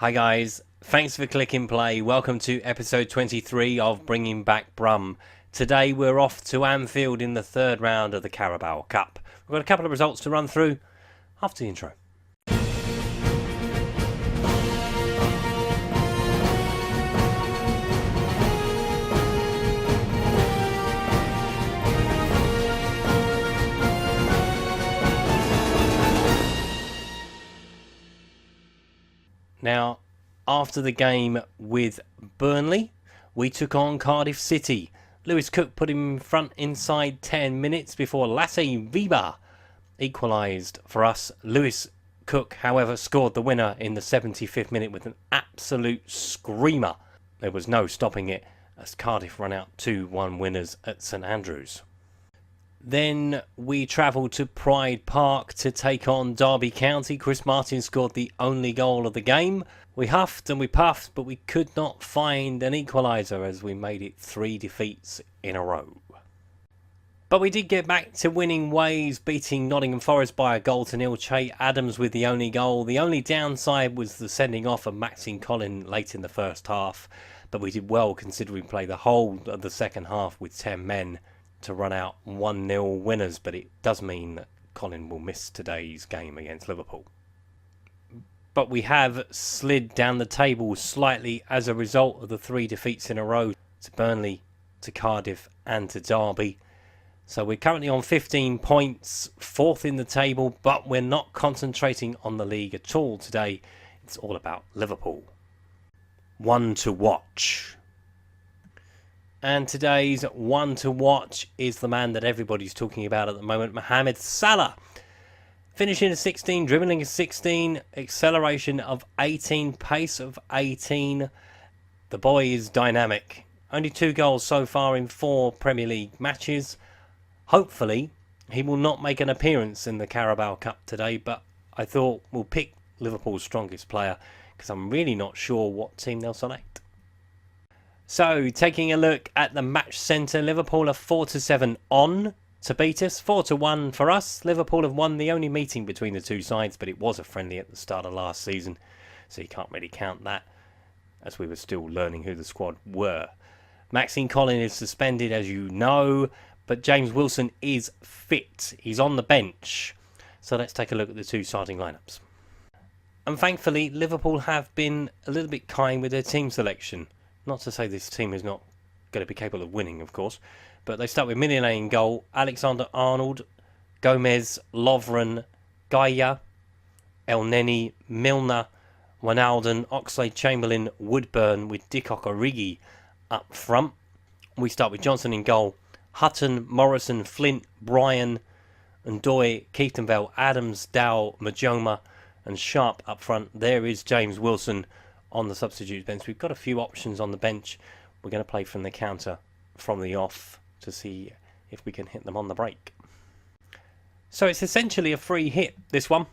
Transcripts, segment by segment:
Hi guys, thanks for clicking play. Welcome to episode 23 of Bringing Back Brum. Today we're off to Anfield in the third round of the Carabao Cup. We've got a couple of results to run through after the intro. Now, after the game with Burnley, we took on Cardiff City. Lewis Cook put him in front inside 10 minutes before Lasse Viber equalised for us. Lewis Cook, however, scored the winner in the 75th minute with an absolute screamer. There was no stopping it as Cardiff run out 2-1 winners at St Andrews. Then we travelled to Pride Park to take on Derby County. Chris Martin scored the only goal of the game. We huffed and we puffed, but we could not find an equaliser as we made it 3 defeats in a row. But we did get back to winning ways, beating Nottingham Forest by a 1-0. Che Adams with the only goal. The only downside was the sending off of Maxine Collin late in the first half. But we did well considering we played the whole of the second half with 10 men to run out 1-0 winners, but it does mean that Colin will miss today's game against Liverpool. But we have slid down the table slightly as a result of the 3 defeats in a row to Burnley, to Cardiff and to Derby. So we're currently on 15 points, 4th in the table, but we're not concentrating on the league at all today. It's all about Liverpool. One to watch. And today's one to watch is the man that everybody's talking about at the moment, Mohamed Salah. Finishing at 16, dribbling at 16, acceleration of 18, pace of 18. The boy is dynamic. Only 2 goals so far in 4 Premier League matches. Hopefully, he will not make an appearance in the Carabao Cup today, but I thought we'll pick Liverpool's strongest player because I'm really not sure what team they'll select. So, taking a look at the match centre, Liverpool are 4-7 on to beat us, 4-1 for us. Liverpool have won the only meeting between the two sides, but it was a friendly at the start of last season, so you can't really count that, as we were still learning who the squad were. Maxine Collin is suspended, as you know, but James Wilson is fit. He's on the bench. So let's take a look at the 2 starting lineups. And thankfully, Liverpool have been a little bit kind with their team selection. Not to say this team is not going to be capable of winning, of course. But they start with Mignolet in goal. Alexander-Arnold, Gomez, Lovren, Gaia, El Neni, Milner, Wijnaldum, Oxlade-Chamberlain, Woodburn with Divock Origi up front. We start with Johnson in goal. Hutton, Morrison, Flint, Bryan, Ndoye, Keithvale, Adams, Dow, Majoma and Sharp up front. There is James Wilson on the substitute bench. We've got a few options on the bench. We're going to play from the counter, from the off, to see if we can hit them on the break. So it's essentially a free hit, this one.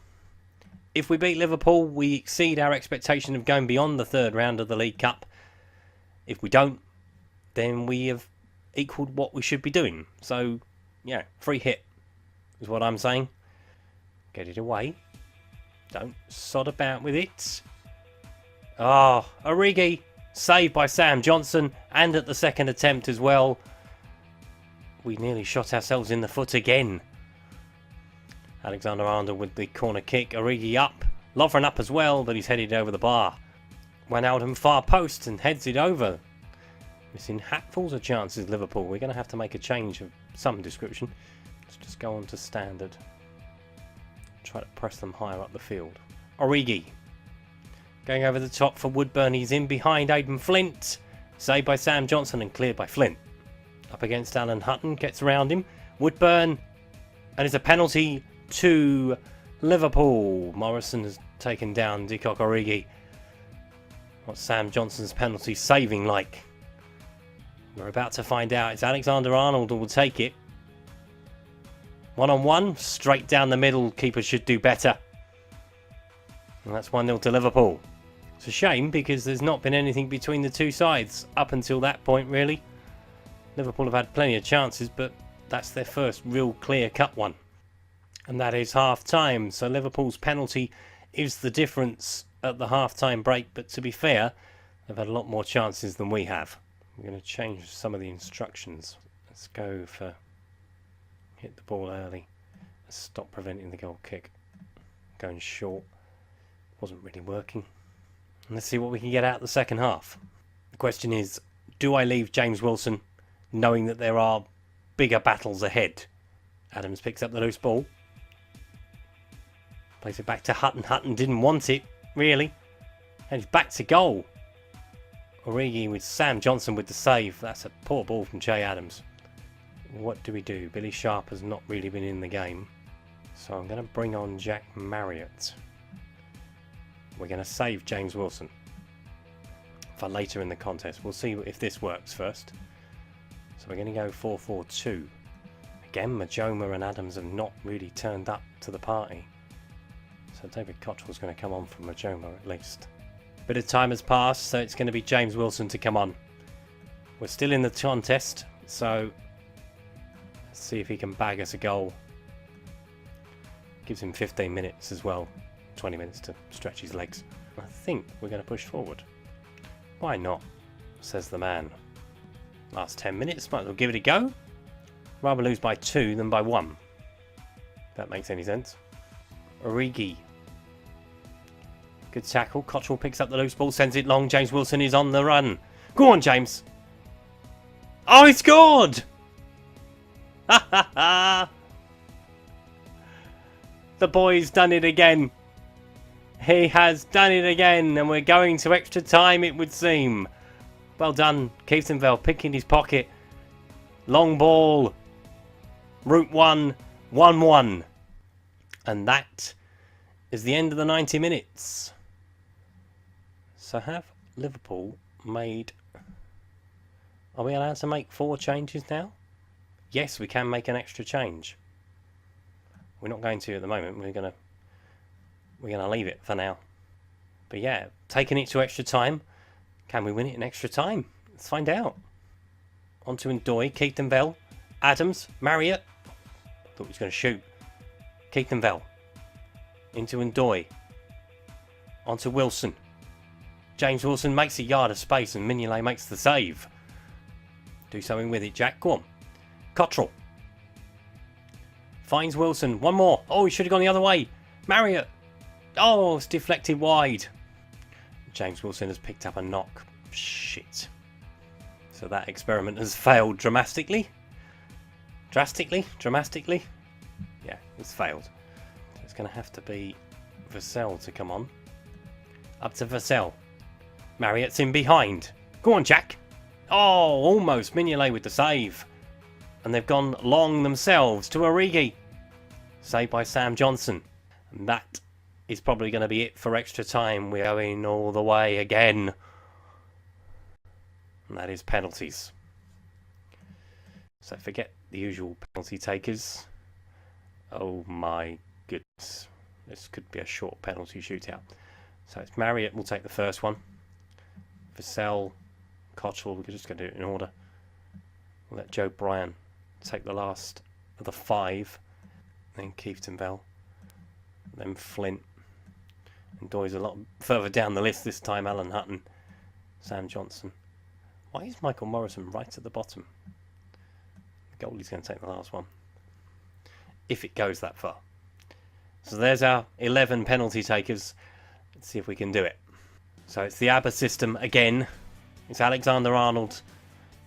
If we beat Liverpool, we exceed our expectation of going beyond the third round of the League Cup. If we don't, then we have equaled what we should be doing. So, yeah, free hit is what I'm saying. Get it away. Don't sod about with it. Oh, Origi, saved by Sam Johnson, and at the second attempt as well. We nearly shot ourselves in the foot again. Alexander-Arnold with the corner kick. Origi up. Lovren up as well, but he's headed over the bar. Wijnaldum far post and heads it over. Missing hatfuls of chances, Liverpool. We're going to have to make a change of some description. Let's just go on to standard. Try to press them higher up the field. Origi. Going over the top for Woodburn. He's in behind Aidan Flint. Saved by Sam Johnson and cleared by Flint. Up against Alan Hutton. Gets around him. Woodburn. And it's a penalty to Liverpool. Morrison has taken down Divock Origi. What's Sam Johnson's penalty saving like? We're about to find out. It's Alexander-Arnold who will take it. 1-on-1. Straight down the middle. Keeper should do better. And that's 1-0 to Liverpool. It's a shame because there's not been anything between the two sides up until that point, really. Liverpool have had plenty of chances, but that's their first real clear-cut one. And that is half-time. So Liverpool's penalty is the difference at the half-time break, but to be fair, they've had a lot more chances than we have. We're going to change some of the instructions. Let's go for hit the ball early. Let's stop preventing the goal kick. Going short. Wasn't really working. And let's see what we can get out the second half. The question is, do I leave James Wilson knowing that there are bigger battles ahead? Adams picks up the loose ball. Plays it back to Hutton. Hutton didn't want it, really. And he's back to goal. Origi with Sam Johnson with the save. That's a poor ball from Jay Adams. What do we do? Billy Sharp has not really been in the game. So I'm going to bring on Jack Marriott. We're going to save James Wilson for later in the contest. We'll see if this works first. So we're going to go 4-4-2. Again, Majoma and Adams have not really turned up to the party. So David Cottrell's going to come on for Majoma at least. Bit of time has passed, so it's going to be James Wilson to come on. We're still in the contest, so let's see if he can bag us a goal. Gives him 15 minutes as well. 20 minutes to stretch his legs. I think we're going to push forward. Why not? Says the man. Last 10 minutes, might as well give it a go. Rather lose by 2 than by 1. If that makes any sense. Origi. Good tackle. Cottrell picks up the loose ball, sends it long. James Wilson is on the run. Go on, James. Oh, he scored! Ha ha ha! The boy's done it again. He has done it again, and we're going to extra time, it would seem. Well done, Keeftenveld picking his pocket. Long ball. Route 1, 1-1. And that is the end of the 90 minutes. So have Liverpool made... Are we allowed to make 4 changes now? Yes, we can make an extra change. We're not going to at the moment. We're gonna leave it for now. But yeah, taking it to extra time. Can we win it in extra time? Let's find out. On to Ndoye, Keeftenveld, Adams, Marriott. Thought he was going to shoot. Keeftenveld. Into Ndoye. On to Wilson. James Wilson makes a yard of space and Mignolet makes the save. Do something with it, Jack. Go on. Cottrell. Finds Wilson. One more. Oh, he should have gone the other way. Marriott. Oh, it's deflected wide. James Wilson has picked up a knock. Shit. So that experiment has failed dramatically. Dramatically. Yeah, it's failed. So it's going to have to be Vassell to come on. Up to Vassell. Marriott's in behind. Go on, Jack. Oh, almost. Mignolet with the save. And they've gone long themselves to Origi. Saved by Sam Johnson. And that is probably going to be it for extra time. We're going all the way again. And that is penalties. So forget the usual penalty takers. Oh my goodness. This could be a short penalty shootout. So it's Marriott will take the first one. Vassell, Cottrell, we're just going to do it in order. We'll let Joe Bryan take the last of the 5. Then Keeftenveld. Then Flint. And Ndoye's a lot further down the list this time. Alan Hutton. Sam Johnson. Why is Michael Morrison right at the bottom? The goalie's going to take the last one. If it goes that far. So there's our 11 penalty takers. Let's see if we can do it. So it's the ABBA system again. It's Alexander Arnold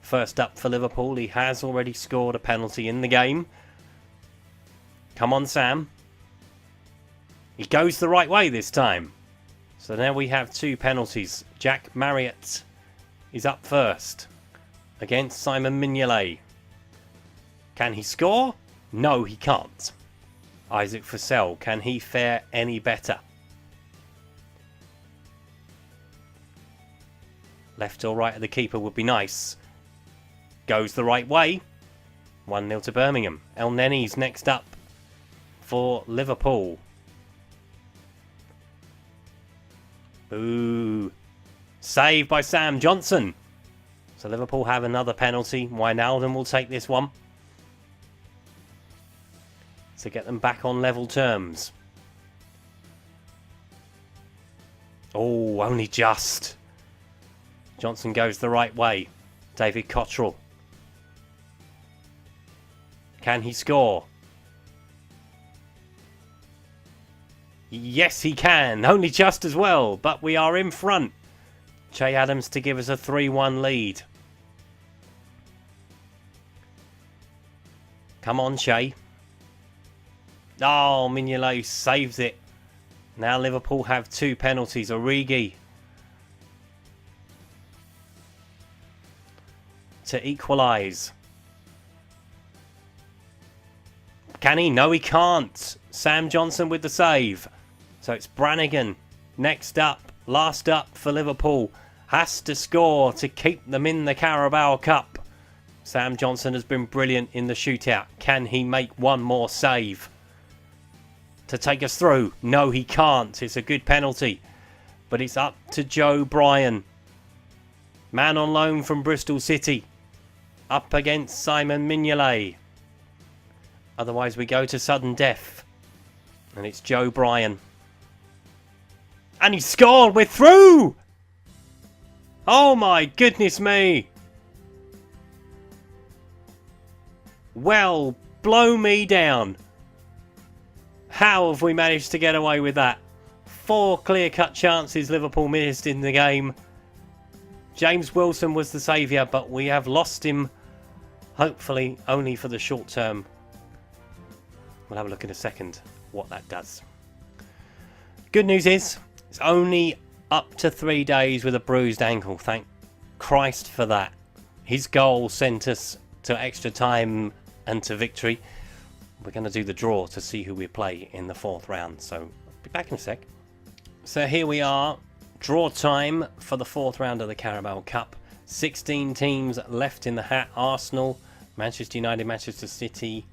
first up for Liverpool. He has already scored a penalty in the game. Come on, Sam. He goes the right way this time. So now we have 2 penalties. Jack Marriott is up first against Simon Mignolet. Can he score? No, he can't. Isaac Vassell, can he fare any better? Left or right of the keeper would be nice. Goes the right way. 1-0 to Birmingham. El Neni's next up for Liverpool. Ooh. Saved by Sam Johnson. So Liverpool have another penalty. Wijnaldum will take this one to get them back on level terms. Oh, only just. Johnson goes the right way. David Cottrell. Can he score? Yes, he can. Only just as well. But we are in front. Che Adams to give us a 3-1 lead. Come on, Che. Oh, Mignolet saves it. Now Liverpool have 2 penalties. Origi to equalise. Can he? No, he can't. Sam Johnson with the save. So it's Brannigan. Next up, last up for Liverpool. Has to score to keep them in the Carabao Cup. Sam Johnson has been brilliant in the shootout. Can he make one more save to take us through? No, he can't. It's a good penalty. But it's up to Joe Bryan. Man on loan from Bristol City. Up against Simon Mignolet. Otherwise we go to sudden death. And it's Joe Bryan. And he scored! We're through! Oh my goodness me! Well, blow me down. How have we managed to get away with that? 4 clear-cut chances Liverpool missed in the game. James Wilson was the saviour, but we have lost him, hopefully only for the short term. We'll have a look in a second what that does. Good news is, it's only up to 3 days with a bruised ankle. Thank Christ for that. His goal sent us to extra time and to victory. We're going to do the draw to see who we play in the 4th round. So, I'll be back in a sec. So here we are. Draw time for the 4th round of the Carabao Cup. 16 teams left in the hat. Arsenal, Manchester United, Manchester City.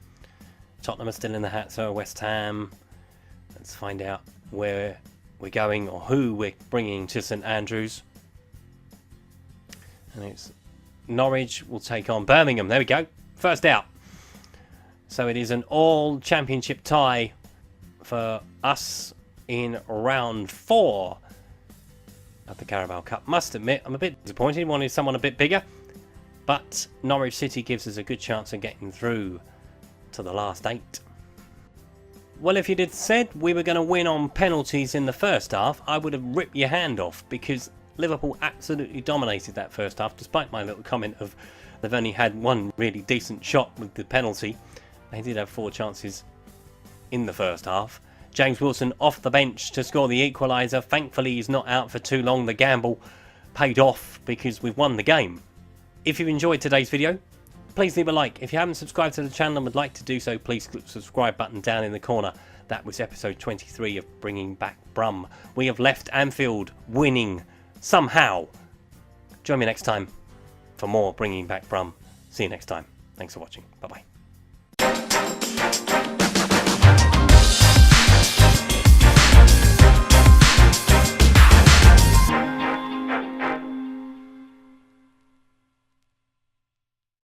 Tottenham are still in the hat, so West Ham. Let's find out where we're going or who we're bringing to St Andrews. And it's Norwich will take on Birmingham. There we go. First out. So it is an all championship tie for us in round 4 of the Carabao Cup. Must admit, I'm a bit disappointed. Wanted someone a bit bigger. But Norwich City gives us a good chance of getting through to the last 8. Well, if you'd have said we were going to win on penalties in the first half, I would have ripped your hand off, because Liverpool absolutely dominated that first half, despite my little comment of they've only had 1 really decent shot with the penalty. They did have 4 chances in the first half. James Wilson off the bench to score the equaliser. Thankfully, he's not out for too long. The gamble paid off because we've won the game. If you've enjoyed today's video, please leave a like. If you haven't subscribed to the channel and would like to do so, please click the subscribe button down in the corner. That was episode 23 of Bringing Back Brum. We have left Anfield winning somehow. Join me next time for more Bringing Back Brum. See you next time. Thanks for watching. Bye-bye.